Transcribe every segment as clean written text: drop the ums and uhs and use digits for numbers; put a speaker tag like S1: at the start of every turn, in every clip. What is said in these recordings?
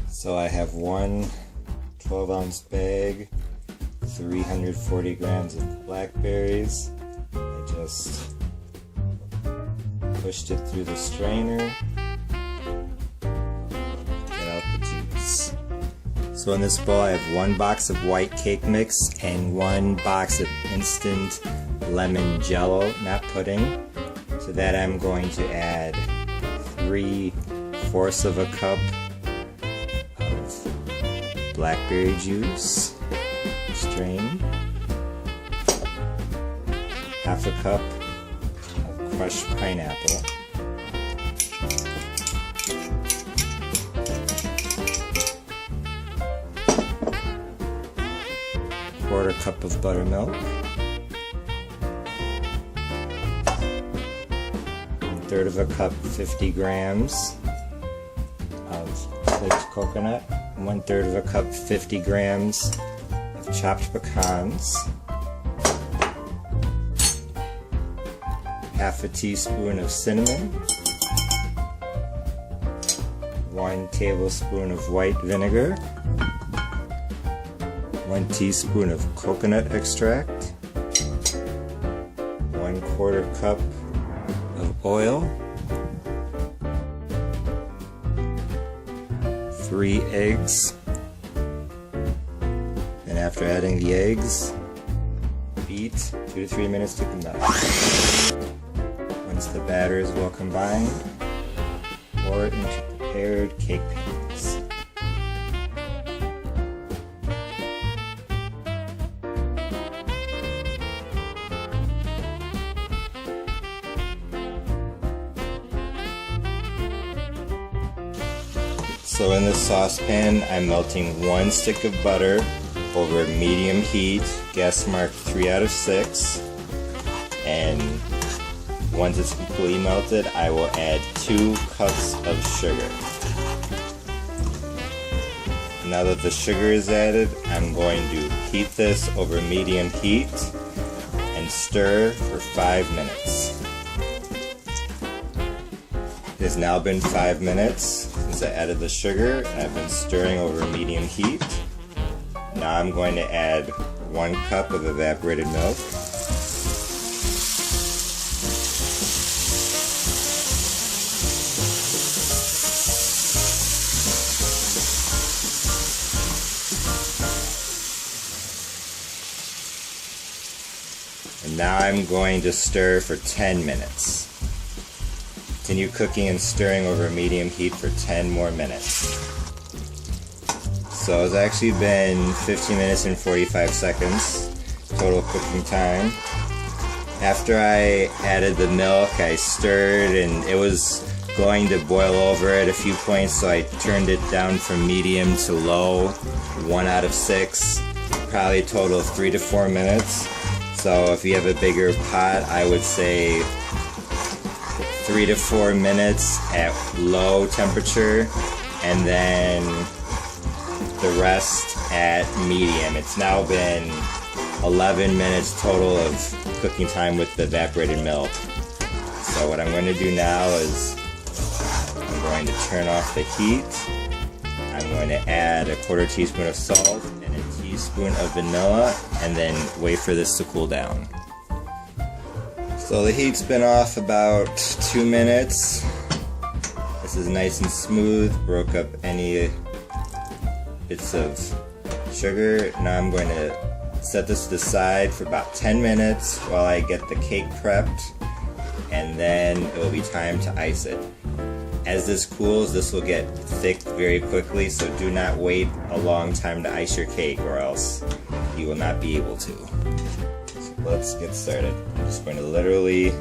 S1: So I have one 12-ounce bag, 340 grams of blackberries. I just pushed it through the strainer, get out the juice. So in this bowl I have one box of white cake mix and one box of instant lemon jello, not pudding. To that I'm going to add 3/4 of a cup of blackberry juice, strain, half a cup of crushed pineapple, quarter cup of buttermilk, 1/3 of a cup, 50 grams of sliced coconut, 1/3 of a cup, 50 grams of chopped pecans, half a teaspoon of cinnamon, 1 tablespoon of white vinegar, 1 teaspoon of coconut extract, 1/4 cup of oil, 3 eggs, and after adding the eggs, beat 2 to 3 minutes to combine. Once the batter is well combined, pour it into prepared cake pans. So in this saucepan, I'm melting 1 stick of butter over medium heat, gas marked 3 out of 6. And once it's completely melted, I will add 2 cups of sugar. Now that the sugar is added, I'm going to heat this over medium heat and stir for 5 minutes. It has now been 5 minutes since I added the sugar, and I've been stirring over medium heat. Now I'm going to add 1 cup of evaporated milk, and now I'm going to stir for 10 minutes. Continue cooking and stirring over medium heat for 10 more minutes. So it's actually been 15 minutes and 45 seconds total cooking time. After I added the milk, I stirred and it was going to boil over at a few points, so I turned it down from medium to low, 1 out of 6, probably a total of 3 to 4 minutes. So if you have a bigger pot, I would say 3 to 4 minutes at low temperature, and then the rest at medium. It's now been 11 minutes total of cooking time with the evaporated milk. So what I'm going to do now is I'm going to turn off the heat. I'm going to add a 1/4 teaspoon of salt and a teaspoon of vanilla, and then wait for this to cool down. So the heat's been off about 2 minutes. This is nice and smooth, broke up any bits of sugar. Now I'm going to set this to the side for about 10 minutes while I get the cake prepped, and then it will be time to ice it. As this cools, this will get thick very quickly, so do not wait a long time to ice your cake, or else you will not be able to. So let's get started. I'm just going to literally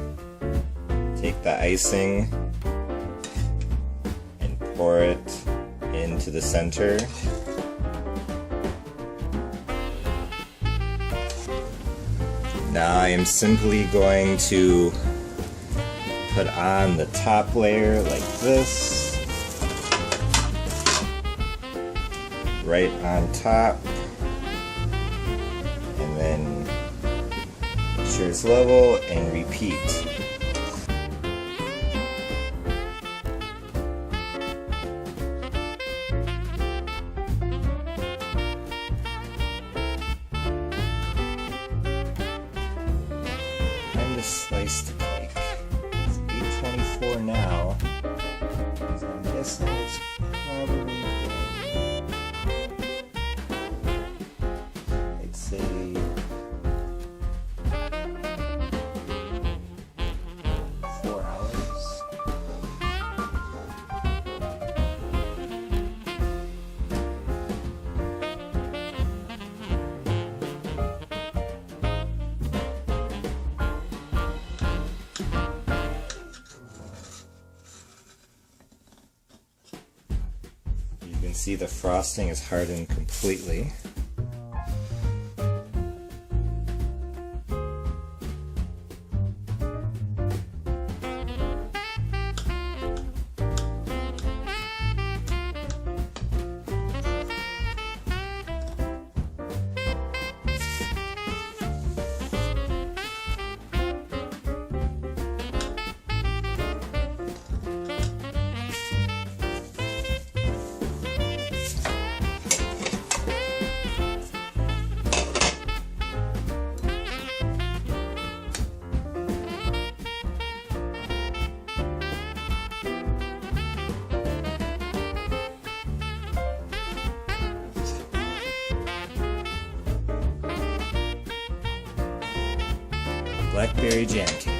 S1: take the icing and pour it into the center. Now I am simply going to put on the top layer like this, right on top, and then ensure it's level and repeat. see the frosting is hardened completely. Blackberry Jam Cake.